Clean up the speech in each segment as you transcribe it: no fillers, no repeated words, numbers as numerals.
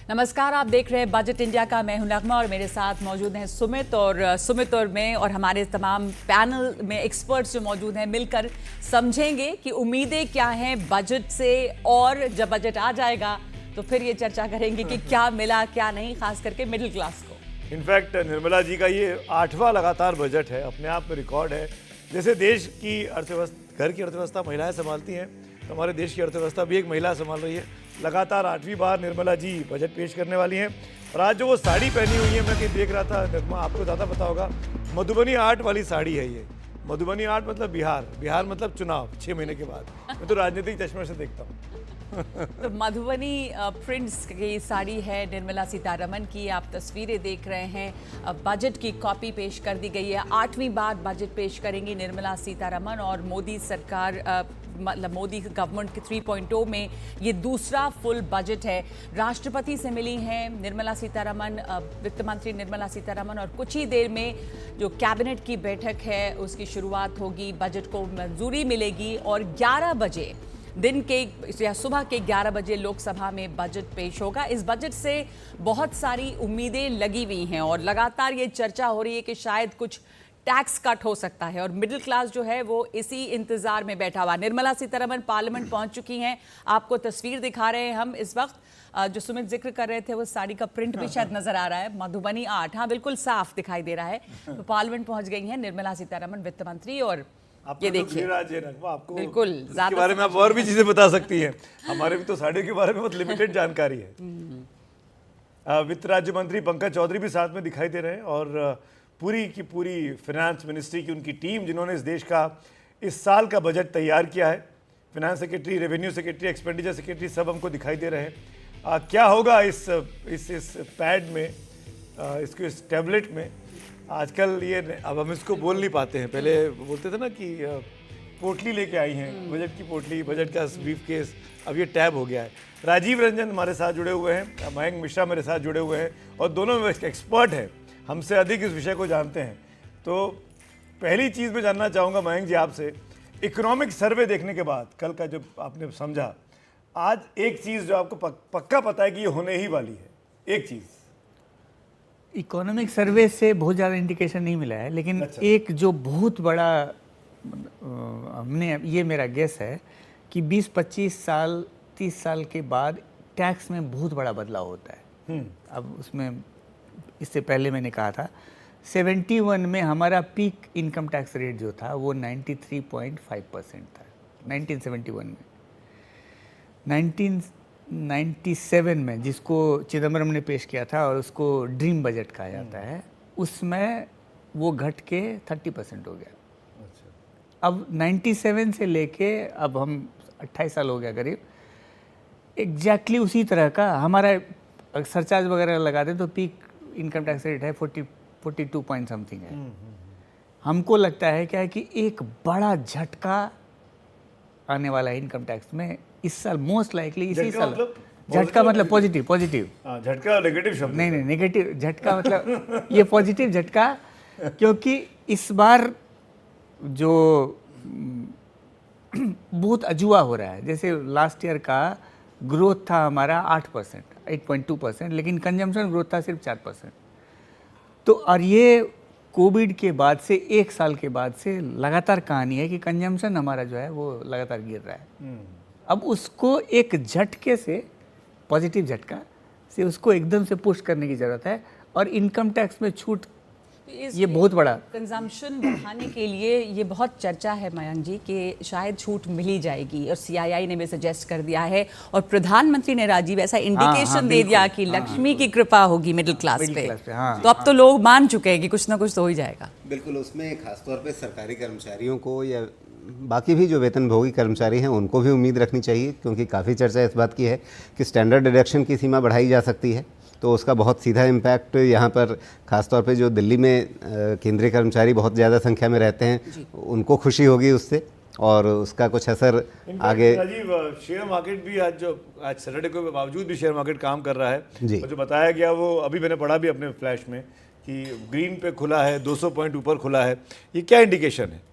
नमस्कार, आप देख रहे हैं बजट इंडिया का। मैं हूं नगमा और मेरे साथ मौजूद हैं सुमित और मैं और हमारे तमाम पैनल में एक्सपर्ट्स जो मौजूद हैं मिलकर समझेंगे कि उम्मीदें क्या हैं बजट से, और जब बजट आ जाएगा तो फिर ये चर्चा करेंगे कि क्या मिला क्या नहीं, खास करके मिडिल क्लास को। इनफैक्ट निर्मला जी का ये 8वां लगातार बजट है, अपने आप में रिकॉर्ड है। जैसे देश की अर्थव्यवस्था, घर की अर्थव्यवस्था महिलाएं संभालती हैं, तो हमारे देश की अर्थव्यवस्था भी एक महिला संभाल रही है। लगातार 8वीं बार निर्मला जी बजट पेश करने वाली हैं। और आज जो वो साड़ी पहनी हुई है, मैं कहीं देख रहा था, नगमा आपको ज़्यादा पता होगा, मधुबनी आर्ट वाली साड़ी है ये। मधुबनी आर्ट मतलब बिहार मतलब चुनाव 6 महीने के बाद। मैं तो राजनीतिक चश्मे से देखता हूँ। तो मधुबनी प्रिंट्स की साड़ी है निर्मला सीतारमण की, आप तस्वीरें देख रहे हैं। बजट की कॉपी पेश कर दी गई है। 8वीं बार बजट पेश करेंगी निर्मला सीतारमण, और मोदी सरकार मतलब मोदी गवर्नमेंट के 3.0 में ये दूसरा फुल बजट है। राष्ट्रपति से मिली हैं निर्मला सीतारमण, वित्त मंत्री निर्मला सीतारमण, और कुछ ही देर में जो कैबिनेट की बैठक है उसकी शुरुआत होगी। बजट को मंजूरी मिलेगी और 11 बजे दिन के या सुबह के 11 बजे लोकसभा में बजट पेश होगा। इस बजट से बहुत सारी उम्मीदें लगी हुई हैं और लगातार ये चर्चा हो रही है कि शायद कुछ टैक्स कट हो सकता है, और मिडिल क्लास जो है वो इसी इंतजार में बैठा हुआ। निर्मला सीतारमण पार्लियामेंट पहुंच चुकी हैं। आपको तस्वीर दिखा रहे हैं हम इस वक्त, जो सुमित जिक्र कर रहे थे वो साड़ी का प्रिंट भी शायद नजर आ रहा है, मधुबनी आर्ट, हाँ बिल्कुल साफ दिखाई दे रहा है। तो पार्लियामेंट पहुंच गई हैं निर्मला सीतारमण वित्त मंत्री, और ये देखिए आपको बिल्कुल इसके बारे में आप और भी चीजें बता सकती हैं। हमारे भी तो साड़ी के बारे में बहुत लिमिटेड जानकारी है। वित्त राज्य मंत्री पंकज चौधरी भी साथ में दिखाई दे रहे हैं, और पूरी की पूरी फाइनेंस मिनिस्ट्री की उनकी टीम, जिन्होंने इस देश का इस साल का बजट तैयार किया है। Finance secretary, revenue secretary, expenditure secretary सब हमको दिखाई दे रहे हैं। क्या होगा इस पैड में, इस टैबलेट में। आजकल ये, अब हम इसको बोल नहीं पाते हैं, पहले बोलते थे ना कि पोटली लेके आई हैं, बजट की पोटली, बजट का ब्रीफकेस, अब ये टैब हो गया है। राजीव रंजन हमारे साथ जुड़े हुए हैं, मयंक मिश्रा मेरे साथ जुड़े हुए हैं, और दोनों एक्सपर्ट हैं, हमसे अधिक इस विषय को जानते हैं। तो पहली चीज़ मैं जानना चाहूँगा मयंक जी आपसे, इकोनॉमिक सर्वे देखने के बाद, कल का जब आपने समझा, आज एक चीज़ जो आपको पक्का पता है कि ये होने ही वाली है, एक चीज़। इकोनॉमिक सर्वे से बहुत ज़्यादा इंडिकेशन नहीं मिला है, लेकिन अच्छा। एक जो बहुत बड़ा हमने, ये मेरा गेस है कि 20-25 साल 30 साल के बाद टैक्स में बहुत बड़ा बदलाव होता है। अब उसमें इससे पहले मैंने कहा था 71 में हमारा पीक इनकम टैक्स रेट जो था वो 93.5% था 1971 में। 1997 में, जिसको चिदम्बरम ने पेश किया था और उसको ड्रीम बजट कहा जाता है, उसमें वो घट के 30% हो गया। अच्छा। अब 97 से लेके अब हम 28 साल हो गया करीब, एग्जैक्टली उसी तरह का हमारा सरचार्ज वगैरह लगा दें तो पीक इनकम टैक्स रेट है 42 पॉइंट समथिंग है। हमको लगता है क्या है कि एक बड़ा झटका आने वाला है इनकम टैक्स में इस साल, मोस्ट लाइकली इसी साल। झटका मतलब पॉजिटिव झटका नेगेटिव शब्द नहीं, नेगेटिव झटका मतलब ये पॉजिटिव झटका, क्योंकि इस बार जो बहुत अजुआ हो रहा है। जैसे लास्ट ईयर का ग्रोथ था हमारा 8%, 8.2%, लेकिन कंजम्पशन ग्रोथ था सिर्फ 4%। तो और ये कोविड के बाद से, एक साल के बाद से लगातार कहानी है कि कंजम्पशन हमारा जो है वो लगातार गिर रहा है। अब उसको एक झटके से, पॉजिटिव झटका से उसको एकदम से पुश करने की ज़रूरत है, और इनकम टैक्स में छूट ये बहुत बड़ा कंजम्पशन बढ़ाने के लिए ये बहुत चर्चा है मयंक जी कि शायद छूट मिली जाएगी, और सीआईआई ने भी सजेस्ट कर दिया है, और प्रधानमंत्री ने राजीव ऐसा इंडिकेशन दे दिया कि लक्ष्मी की कृपा होगी मिडिल क्लास पे। तो अब तो लोग मान चुके हैं कि कुछ ना कुछ तो हो ही जाएगा। बिल्कुल, उसमें खासतौर पे सरकारी कर्मचारियों को या बाकी भी जो वेतनभोगी कर्मचारी हैं उनको भी उम्मीद रखनी चाहिए, क्योंकि काफ़ी चर्चा इस बात की है कि स्टैंडर्ड डिडक्शन की सीमा बढ़ाई जा सकती है, तो उसका बहुत सीधा इम्पैक्ट यहाँ पर खासतौर पे जो दिल्ली में केंद्रीय कर्मचारी बहुत ज़्यादा संख्या में रहते हैं उनको खुशी होगी उससे, और उसका कुछ असर आगे। राजीव, शेयर मार्केट भी आज सैटरडे के बावजूद भी शेयर मार्केट काम कर रहा है जी। जो बताया गया वो अभी मैंने पढ़ा भी अपने फ्लैश में कि ग्रीन पे खुला है, 200 पॉइंट ऊपर खुला है। ये क्या इंडिकेशन है?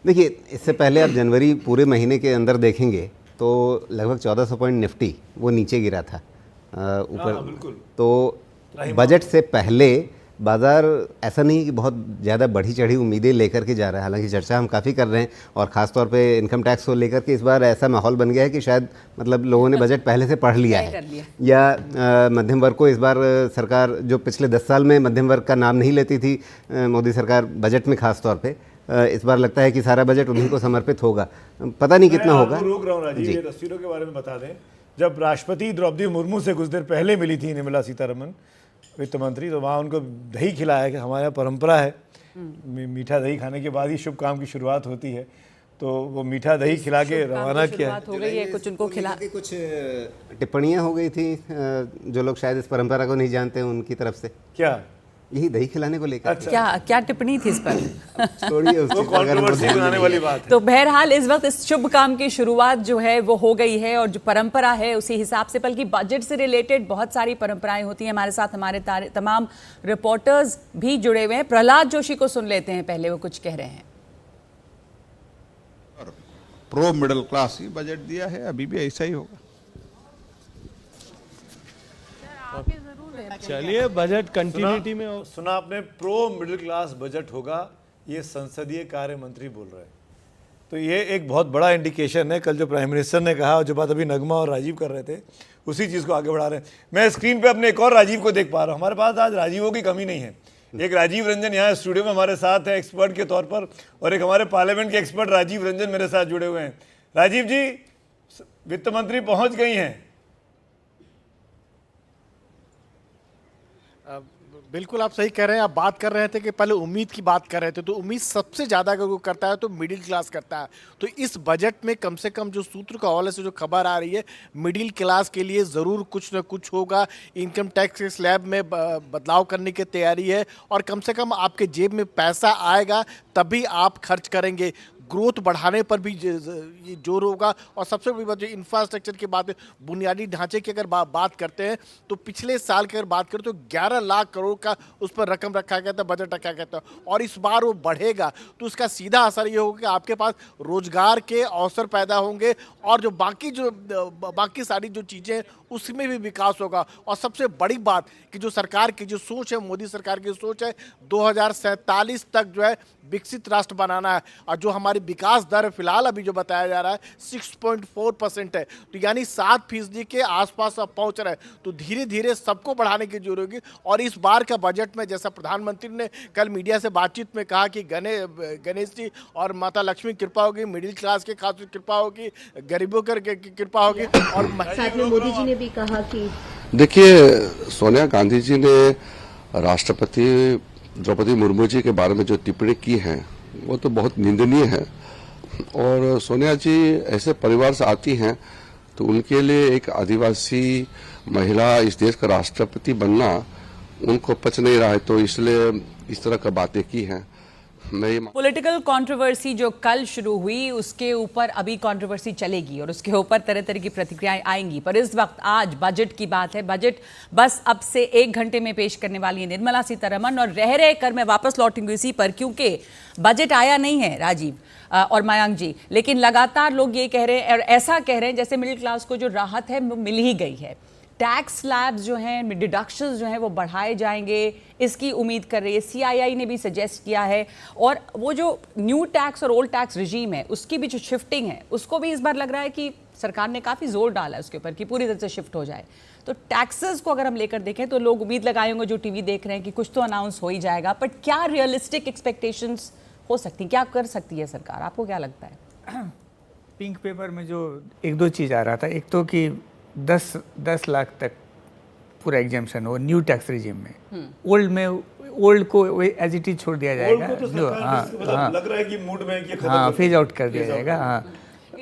देखिए, इससे पहले आप जनवरी पूरे महीने के अंदर देखेंगे तो लगभग 1400 पॉइंट निफ्टी वो नीचे गिरा था, ऊपर। बिल्कुल। तो बजट से पहले बाज़ार ऐसा नहीं कि बहुत ज़्यादा बढ़ी चढ़ी उम्मीदें लेकर के जा रहा है, हालांकि चर्चा हम काफ़ी कर रहे हैं और ख़ास तौर पे इनकम टैक्स को लेकर के इस बार ऐसा माहौल बन गया है कि शायद मतलब लोगों ने बजट पहले से पढ़ लिया है, या मध्यम वर्ग को इस बार सरकार, जो पिछले 10 साल में मध्यम वर्ग का नाम नहीं लेती थी मोदी सरकार बजट में ख़ास तौर पर, इस बार लगता है कि सारा बजट उन्हीं को समर्पित होगा। पता नहीं कितना होगा। रोक रहा हूँ राजीव, ये तस्वीरों के बारे में बता दें। जब राष्ट्रपति द्रौपदी मुर्मू से कुछ देर पहले मिली थी निर्मला सीतारमन वित्त मंत्री, तो वहाँ उनको दही खिलाया, कि हमारे यहाँ परंपरा है मीठा दही खाने के बाद ही शुभ काम की शुरुआत होती है, तो वो मीठा दही खिला के रवाना किया। हो गई है कुछ उनको खिला, कुछ टिप्पणियाँ हो गई थी जो लोग शायद इस परंपरा को नहीं जानते उनकी तरफ से। क्या? यही दही खिलाने को लेकर। क्या क्या टिप्पणी थी इस पर? वो कंट्रोवर्सी बनाने वाली बात है। तो बहरहाल इस वक्त इस शुभ काम की शुरुआत जो है वो हो गई है, और जो परंपरा है उसी हिसाब से, बल्कि बजट से रिलेटेड बहुत सारी परंपराएं होती हैं। हमारे साथ हमारे तमाम रिपोर्टर्स भी जुड़े हुए हैं। प्रहलाद जोशी को सुन लेते हैं, पहले वो कुछ कह रहे हैं। प्रो मिडिल क्लास ही बजट दिया है, अभी भी ऐसा ही होगा। चलिए बजट कंटिन्यूटी में हो। सुना आपने, प्रो मिडिल क्लास बजट होगा, ये संसदीय कार्य मंत्री बोल रहे हैं। तो ये एक बहुत बड़ा इंडिकेशन है। कल जो प्राइम मिनिस्टर ने कहा और जो बात अभी नगमा और राजीव कर रहे थे, उसी चीज़ को आगे बढ़ा रहे हैं। मैं स्क्रीन पे अपने एक और राजीव को देख पा रहा हूँ। हमारे पास आज राजीवों की कमी नहीं है। एक राजीव रंजन यहाँ स्टूडियो में हमारे साथ है एक्सपर्ट के तौर पर, और एक हमारे पार्लियामेंट के एक्सपर्ट राजीव रंजन मेरे साथ जुड़े हुए हैं। राजीव जी, वित्त मंत्री पहुँच गई हैं। बिल्कुल आप सही कह रहे हैं। आप बात कर रहे थे कि पहले उम्मीद की बात कर रहे थे, तो उम्मीद सबसे ज़्यादा अगर वो करता है तो मिडिल क्लास करता है। तो इस बजट में कम से कम जो सूत्र का हवाले से जो खबर आ रही है, मिडिल क्लास के लिए ज़रूर कुछ न कुछ होगा। इनकम टैक्स के स्लैब में बदलाव करने की तैयारी है, और कम से कम आपके जेब में पैसा आएगा तभी आप खर्च करेंगे। ग्रोथ बढ़ाने पर भी ये जोर होगा। और सबसे बड़ी बात जो इंफ्रास्ट्रक्चर की बात है, बुनियादी ढांचे की अगर बात करते हैं, तो पिछले साल की अगर बात करें तो 11 लाख करोड़ का उस पर रकम रखा गया था, बजट रखा गया था, और इस बार वो बढ़ेगा। तो उसका सीधा असर ये होगा कि आपके पास रोजगार के अवसर पैदा होंगे, और जो बाकी सारी जो चीज़ें उसमें भी विकास होगा। और सबसे बड़ी बात कि जो सरकार की जो सोच है, मोदी सरकार की सोच है, 2047 तक जो है विकसित राष्ट्र बनाना है। और जो हमारी विकास दर फिलहाल अभी जो बताया जा रहा है 6.4% है, तो यानी 7% के आसपास अब पहुंच रहा है। तो धीरे धीरे सबको बढ़ाने की जरूरत होगी। और इस बार का बजट में, जैसा प्रधानमंत्री ने कल मीडिया से बातचीत में कहा कि गणेश जी और माता लक्ष्मी की कृपा होगी, मिडिल क्लास के खास कृपा होगी, गरीबों की कृपा होगी। और साथ में मोदी जी ने भी कहा कि देखिए, सोनिया गांधी जी ने राष्ट्रपति द्रौपदी मुर्मू जी के बारे में जो टिप्पणी की है वो तो बहुत निंदनीय है। और सोनिया जी ऐसे परिवार से आती हैं, तो उनके लिए एक आदिवासी महिला इस देश का राष्ट्रपति बनना उनको पच नहीं रहा है, तो इसलिए इस तरह का बातें की हैं। पॉलिटिकल कंट्रोवर्सी जो कल शुरू हुई, उसके ऊपर अभी कंट्रोवर्सी चलेगी और उसके ऊपर तरह तरह की प्रतिक्रियाएं आएंगी। पर इस वक्त आज बजट की बात है। बजट बस अब से 1 घंटे में पेश करने वाली है निर्मला सीतारमण, और रह कर मैं वापस लौटूंगी इसी पर, क्योंकि बजट आया नहीं है राजीव और मयांक जी, लेकिन लगातार लोग ये कह रहे हैं और ऐसा कह रहे हैं जैसे मिडिल क्लास को जो राहत है वो मिल ही गई है। टैक्स स्लैब्स जो हैं, डिडक्शंस जो हैं वो बढ़ाए जाएंगे, इसकी उम्मीद कर रही है। सीआईआई ने भी सजेस्ट किया है, और वो जो न्यू टैक्स और ओल्ड टैक्स रिजीम है उसकी भी जो शिफ्टिंग है उसको भी इस बार लग रहा है कि सरकार ने काफ़ी जोर डाला है उसके ऊपर कि पूरी तरह से शिफ्ट हो जाए। तो टैक्सेस को अगर हम लेकर देखें तो लोग उम्मीद लगाए होंगे जो टीवी देख रहे हैं कि कुछ तो अनाउंस हो ही जाएगा। बट क्या रियलिस्टिक एक्सपेक्टेशंस हो सकती, क्या कर सकती है सरकार, आपको क्या लगता है? पिंक पेपर में जो 1-2 चीज़ आ रहा था, एक तो कि 10 लाख तक पूरा एग्जाम्पशन हो न्यू टैक्स रिजीम में। ओल्ड को एज इट इज छोड़ दिया जाएगा, तो जो लग रहा है कि मूड में कि हाँ फेज आउट कर दिया जाएगा। हाँ,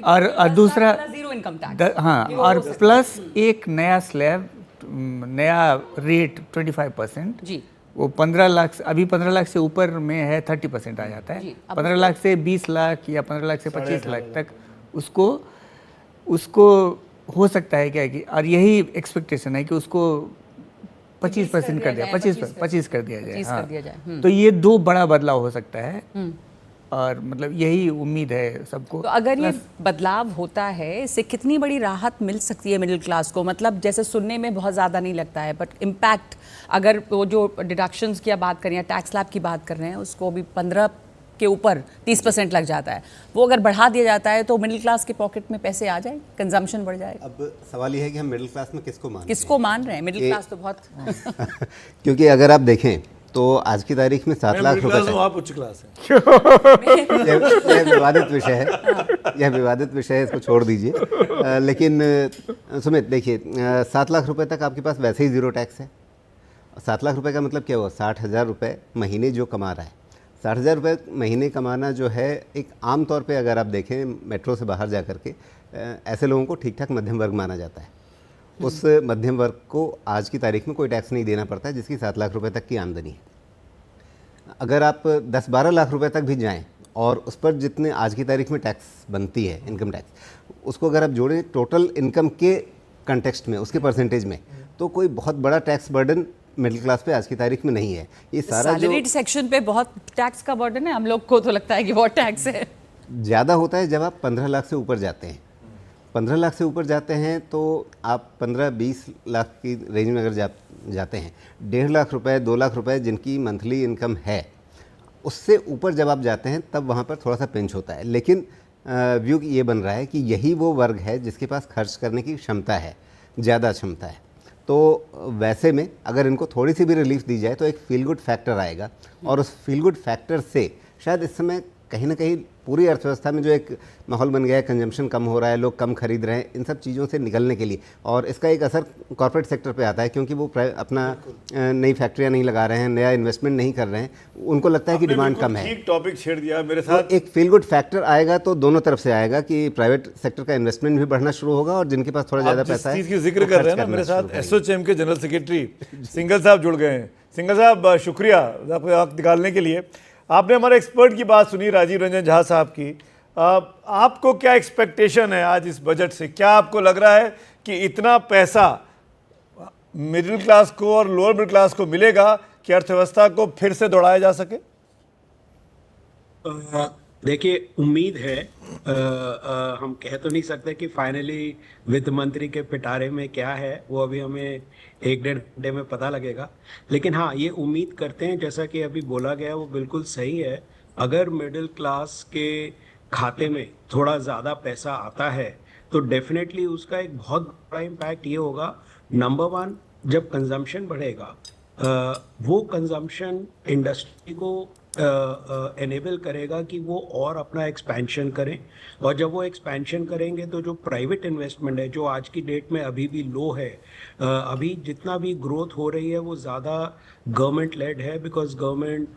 और दूसरा जीरो इनकम टैक्स, हाँ, और प्लस एक नया स्लैब, नया रेट 25% जी, वो 15 लाख, अभी 15 लाख से ऊपर में है 30% आ जाता है। 15 लाख से 20 लाख या 15 लाख से 25 लाख तक उसको हो सकता है क्या कि, और यही एक्सपेक्टेशन है कि उसको 25% कर दिया, 25 कर दिया जाए। हाँ। तो ये 2 बड़ा बदलाव हो सकता है। और मतलब यही उम्मीद है सबको। तो अगर ये बदलाव होता है, इससे कितनी बड़ी राहत मिल सकती है मिडिल क्लास को? मतलब जैसे सुनने में बहुत ज़्यादा नहीं लगता है, बट इम्पैक्ट अगर वो जो डिडक्शंस की बात करें या टैक्स स्लैब की बात कर रहे हैं, उसको भी 15 के ऊपर 30% लग जाता है, वो अगर बढ़ा दिया जाता है तो मिडिल क्लास के पॉकेट में पैसे आ जाए, कंजम्पशन बढ़ जाए। अब सवाल ये है कि हम मिडिल क्लास में किसको मान किसको मान रहे हैं? मिडिल क्लास तो बहुत क्योंकि अगर आप देखें तो आज की तारीख में 7 लाख रुपए तक, आप उच्च क्लास हैं। यह विवादित विषय है, यह विवादित विषय है, इसको छोड़ दीजिए। लेकिन सुमित देखिए, 7 लाख रुपए तक आपके पास वैसे ही ज़ीरो टैक्स है। 7 लाख रुपए का मतलब क्या हुआ? 60,000 रुपये महीने जो कमा रहा है। 60,000 रुपये महीने कमाना जो है, एक आम तौर पे अगर आप देखें मेट्रो से बाहर जा कर के, ऐसे लोगों को ठीक ठाक मध्यम वर्ग माना जाता है। उस मध्यम वर्ग को आज की तारीख में कोई टैक्स नहीं देना पड़ता है, जिसकी 7 लाख रुपए तक की आमदनी है। अगर आप 10-12 लाख रुपए तक भी जाएं और उस पर जितने आज की तारीख में टैक्स बनती है, इनकम टैक्स, उसको अगर आप जोड़ें टोटल इनकम के कंटेक्स्ट में, उसके परसेंटेज में, तो कोई बहुत बड़ा टैक्स बर्डन मिडिल क्लास पे आज की तारीख में नहीं है। ये सारा जो सैलरीड सेक्शन पे बहुत टैक्स का बर्डन है, हम लोग को तो लगता है कि बहुत टैक्स है। ज़्यादा होता है जब आप 15 लाख से ऊपर जाते हैं। 15 लाख से ऊपर जाते हैं तो आप 15-20 लाख की रेंज में अगर जाते हैं, 1.5 लाख रुपए, 2 लाख रुपए जिनकी मंथली इनकम है, उससे ऊपर जब आप जाते हैं तब वहाँ पर थोड़ा सा पिंच होता है। लेकिन व्यू ये बन रहा है कि यही वो वर्ग है जिसके पास खर्च करने की क्षमता है, ज़्यादा क्षमता है। तो वैसे में अगर इनको थोड़ी सी भी रिलीफ दी जाए तो एक फील गुड फैक्टर आएगा, और उस फील गुड फैक्टर से शायद इस समय कहीं ना कहीं पूरी अर्थव्यवस्था में जो एक माहौल बन गया है, कंजम्पशन कम हो रहा है, लोग कम खरीद रहे हैं, इन सब चीज़ों से निकलने के लिए, और इसका एक असर कॉर्पोरेट सेक्टर पे आता है, क्योंकि वो अपना नई फैक्ट्रियाँ नहीं लगा रहे हैं, नया इन्वेस्टमेंट नहीं कर रहे हैं, उनको लगता है कि डिमांड कम है। ठीक टॉपिक छेड़ दिया मेरे तो साथ। एक फील गुड फैक्टर आएगा तो दोनों तरफ से आएगा कि प्राइवेट सेक्टर का इन्वेस्टमेंट भी बढ़ना शुरू होगा, और जिनके पास थोड़ा ज़्यादा पैसा है, चीज़ की जिक्र कर रहे हैं ना, मेरे साथ एसोचैम के जनरल सेक्रेटरी सिंघल साहब जुड़ गए हैं। सिंघल साहब, शुक्रिया आपको वक्त निकालने के लिए। आपने हमारे एक्सपर्ट की बात सुनी, राजीव रंजन झा साहब की। आपको क्या एक्सपेक्टेशन है आज इस बजट से? क्या आपको लग रहा है कि इतना पैसा मिडिल क्लास को और लोअर मिडिल क्लास को मिलेगा कि अर्थव्यवस्था को फिर से दौड़ाया जा सके? देखिए, उम्मीद है। हम कह तो नहीं सकते कि फाइनली वित्त मंत्री के पिटारे में क्या है, वो अभी हमें 1-1.5 घंटे में पता लगेगा। लेकिन हाँ, ये उम्मीद करते हैं, जैसा कि अभी बोला गया वो बिल्कुल सही है। अगर मिडिल क्लास के खाते में थोड़ा ज़्यादा पैसा आता है तो डेफिनेटली उसका एक बहुत बड़ा इम्पैक्ट ये होगा। नंबर 1, जब कंजम्पशन बढ़ेगा, वो कंजम्पशन इंडस्ट्री को एनेबल करेगा कि वो और अपना एक्सपेंशन करें, और जब वो एक्सपेंशन करेंगे तो जो प्राइवेट इन्वेस्टमेंट है, जो आज की डेट में अभी भी लो है, अभी जितना भी ग्रोथ हो रही है वो ज़्यादा गवर्नमेंट लेड है, बिकॉज गवर्नमेंट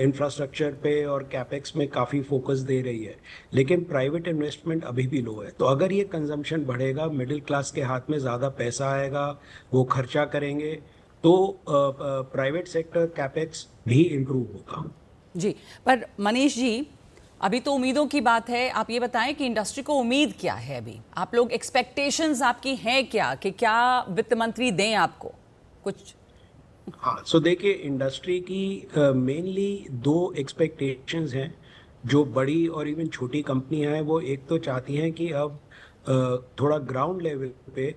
इंफ्रास्ट्रक्चर पे और कैपेक्स में काफ़ी फोकस दे रही है, लेकिन प्राइवेट इन्वेस्टमेंट अभी भी लो है। तो अगर ये कंजम्पशन बढ़ेगा, मिडिल क्लास के हाथ में ज़्यादा पैसा आएगा, वो खर्चा करेंगे, तो प्राइवेट सेक्टर कैपेक्स भी इम्प्रूव होगा। जी, पर मनीष जी, अभी तो उम्मीदों की बात है। आप ये बताएं कि इंडस्ट्री को उम्मीद क्या है? अभी आप लोग, एक्सपेक्टेशंस आपकी हैं क्या, कि क्या वित्त मंत्री दें आपको कुछ? हाँ, सो देखिए, इंडस्ट्री की मेनली 2 एक्सपेक्टेशंस हैं जो बड़ी और इवन छोटी कंपनियां हैं। वो एक तो चाहती हैं कि अब थोड़ा ग्राउंड लेवल पे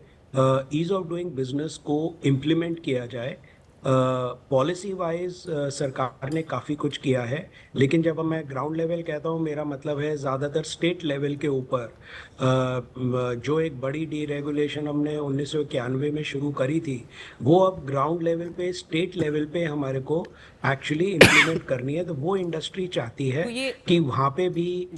ईज ऑफ डूइंग बिजनेस को इम्प्लीमेंट किया जाए। पॉलिसी वाइज सरकार ने काफ़ी कुछ किया है, लेकिन जब मैं ग्राउंड लेवल कहता हूँ, मेरा मतलब है ज़्यादातर स्टेट लेवल के ऊपर। जो एक बड़ी डीरेगुलेशन हमने 1991 में शुरू करी थी, वो अब ग्राउंड लेवल पे, स्टेट लेवल पे हमारे को एक्चुअली इम्प्लीमेंट करनी है। तो वो इंडस्ट्री चाहती है कि वहाँ पे भी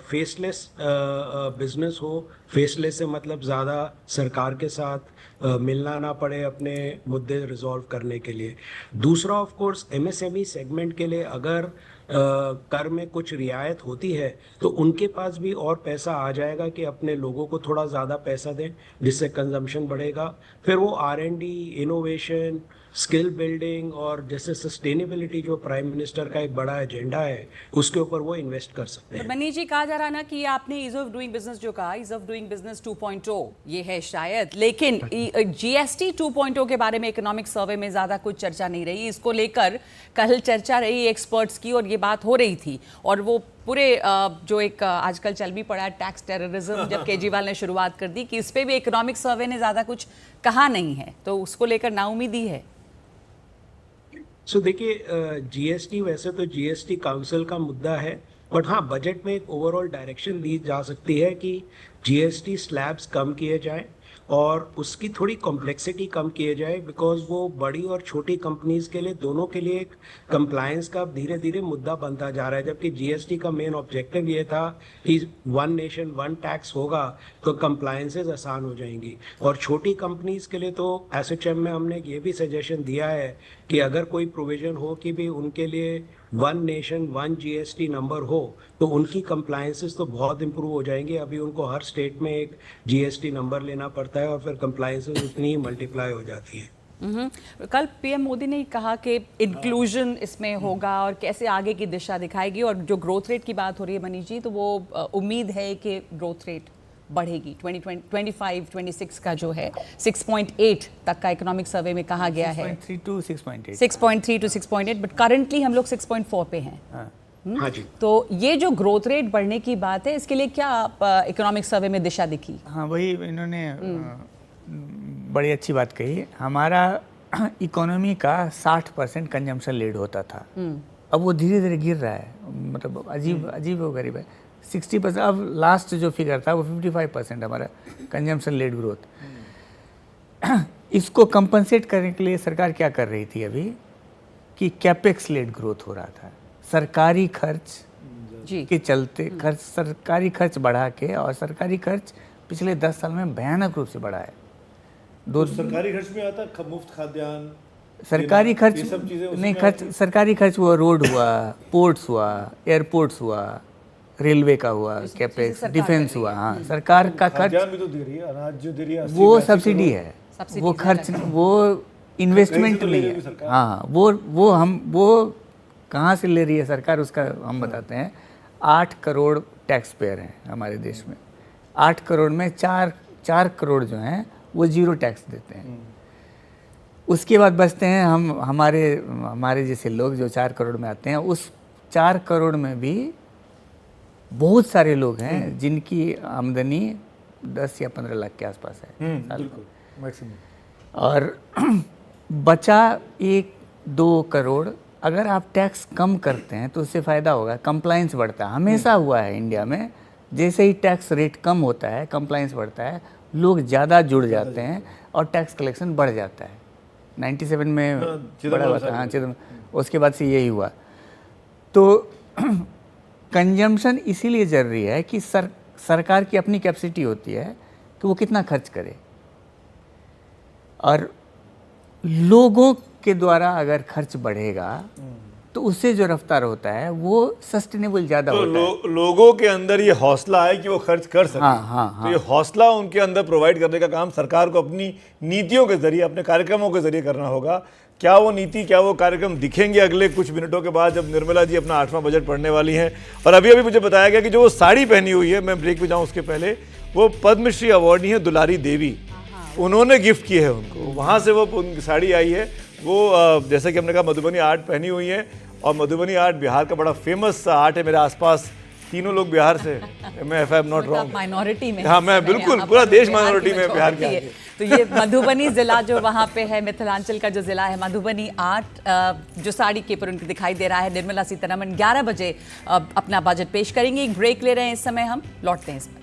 फेसलेस बिजनेस हो। फेसलेस से मतलब ज़्यादा सरकार के साथ मिलना ना पड़े अपने मुद्दे रिजॉल्व करने के लिए। दूसरा, ऑफ कोर्स, एमएसएमई सेगमेंट के लिए अगर कर में कुछ रियायत होती है तो उनके पास भी और पैसा आ जाएगा कि अपने लोगों को थोड़ा ज़्यादा पैसा दें, जिससे कंजम्पशन बढ़ेगा। फिर वो R&D, इनोवेशन, स्किल बिल्डिंग और जैसे सस्टेनेबिलिटी, जो प्राइम मिनिस्टर का एक बड़ा एजेंडा है, उसके ऊपर वो इन्वेस्ट कर सकते हैं। मनीष जी, कहा जा रहा है ना कि ये आपने ईज ऑफ डूइंग बिजनेस जो कहा, ईज ऑफ डूइंग बिजनेस 2.0 ये है शायद, लेकिन GST 2.0 के बारे में इकोनॉमिक सर्वे में ज़्यादा कुछ चर्चा नहीं रही। इसको लेकर कल चर्चा रही एक्सपर्ट्स की, और ये बात हो रही थी, और वो पूरे जो एक आजकल चल भी पड़ा टैक्स टेररिज्म, जब केजरीवाल ने शुरुआत कर दी कि इस पे भी इकोनॉमिक सर्वे ने ज़्यादा कुछ कहा नहीं है, तो उसको लेकर नाउमीदी है। सो देखिए, जीएसटी वैसे तो जीएसटी काउंसिल का मुद्दा है, बट हाँ, बजट में एक ओवरऑल डायरेक्शन दी जा सकती है कि जीएसटी स्लैब्स कम किए जाएं और उसकी थोड़ी कॉम्प्लेक्सिटी कम किए जाए, बिकॉज वो बड़ी और छोटी कंपनीज के लिए, दोनों के लिए एक कंप्लायंस का धीरे धीरे मुद्दा बनता जा रहा है। जबकि जीएसटी का मेन ऑब्जेक्टिव ये था कि वन नेशन वन टैक्स होगा तो कंप्लायंसेस आसान हो जाएंगी। और छोटी कंपनीज के लिए तो एसएचएम में हमने ये भी सजेशन दिया है कि अगर कोई प्रोविजन हो कि भी उनके लिए one nation one GST number हो तो उनकी कंप्लायंसेस तो बहुत इंप्रूव हो जाएंगे। अभी उनको हर स्टेट में एक जीएसटी नंबर लेना पड़ता है और फिर कंप्लायंसेस उतनी ही मल्टीप्लाई हो जाती है। कल पीएम मोदी ने कहा कि इंक्लूजन इसमें होगा और कैसे आगे की दिशा दिखाएगी, और जो ग्रोथ रेट की बात हो रही है मनीष जी, तो वो उम्मीद है कि ग्रोथ रेट बढ़ेगी 2025-26 का जो है 6.8 तक का इकोनॉमिक सर्वे में कहा गया है, 6.3 to 6.8, 6.3 to 6.8, बट करंटली हम लोग 6.4 पे हैं। हाँ जी। तो ये जो ग्रोथ रेट बढ़ने की बात है, इसके लिए क्या इकोनॉमिक सर्वे में दिशा दिखी? हाँ, वही इन्होंने बड़ी अच्छी बात कही। हमारा इकोनॉमी का 60% कंजम्पशन लेड होता था, अब वो धीरे धीरे गिर रहा है, मतलब अजीब वो गरीब है। 60%, अब लास्ट जो फिगर था वो 55% हमारा कंजम्पशन लेड ग्रोथ। इसको कंपनसेट करने के लिए सरकार क्या कर रही थी अभी कि कैपेक्स लेड ग्रोथ हो रहा था, सरकारी खर्च जी के चलते सरकारी खर्च बढ़ा के, और सरकारी खर्च पिछले 10 साल में भयानक रूप से बढ़ा है। सरकारी खर्च में आता मुफ्त खाद्यान्न, सरकारी खर्च ये सब चीजें नहीं, खर्च सरकारी खर्च हुआ, रोड हुआ, पोर्ट्स हुआ, एयरपोर्ट्स हुआ, रेलवे का हुआ, कैपेक्स, डिफेंस हुआ। हाँ, सरकार का खर्च भी तो दे रही है, अनाज जो दे रही है वो सब्सिडी है, वो खर्च, वो इन्वेस्टमेंट नहीं है। हाँ, वो कहाँ से ले रही है सरकार, उसका हम बताते हैं। 8 करोड़ टैक्स पेयर हैं हमारे देश में, 8 करोड़ में 4 करोड़ जो हैं वो जीरो टैक्स देते हैं। उसके बाद बचते हैं हमारे जैसे लोग जो 4 करोड़ में आते हैं। उस 4 करोड़ में भी बहुत सारे लोग हैं जिनकी आमदनी 10 या 15 लाख के आसपास है साल में, और बचा 1-2 करोड़। अगर आप टैक्स कम करते हैं तो उससे फ़ायदा होगा, कंप्लायंस बढ़ता है। हमेशा हुआ है इंडिया में, जैसे ही टैक्स रेट कम होता है कंप्लायंस बढ़ता है, लोग ज़्यादा जुड़ जाते हैं और टैक्स कलेक्शन बढ़ जाता है। 97 में बड़ा हुआ था, हाँ, उसके बाद से यही हुआ। तो कंजम्पशन इसीलिए जरूरी है कि सरकार की अपनी कैपेसिटी होती है कि वो कितना खर्च करे, और लोगों के द्वारा अगर खर्च बढ़ेगा तो उससे जो रफ्तार होता है वो सस्टेनेबल ज़्यादा होता है। लोगों के अंदर ये हौसला है कि वो खर्च कर सके। हाँ। तो ये हौसला उनके अंदर प्रोवाइड करने का काम सरकार को अपनी नीतियों के जरिए, अपने कार्यक्रमों के जरिए करना होगा। क्या वो नीति, क्या वो कार्यक्रम दिखेंगे अगले कुछ मिनटों के बाद, जब निर्मला जी अपना 8वां बजट पढ़ने वाली हैं। और अभी मुझे बताया गया कि जो वो साड़ी पहनी हुई है, मैं ब्रेक पे जाऊँ उसके पहले, वो पद्मश्री अवार्डी है दुलारी देवी, उन्होंने गिफ्ट की है उनको, वहाँ से वो उनकी साड़ी आई है। वो जैसे कि हमने कहा मधुबनी आर्ट पहनी हुई है, और मधुबनी आर्ट बिहार का बड़ा फेमस आर्ट है। मेरे आसपास 3 लोग बिहार से, मैं if I am not wrong, minority में। हाँ, मैं बिल्कुल, पूरा देश माइनॉरिटी में, बिहार के। तो ये मधुबनी जिला जो वहाँ पे है, मिथिलांचल का जो जिला है, मधुबनी आर्ट जो साड़ी के ऊपर उनको दिखाई दे रहा है। निर्मला सीतारमण 11 बजे अपना बजट पेश करेंगे। एक ब्रेक ले रहे हैं इस समय, हम लौटते हैं इस पर।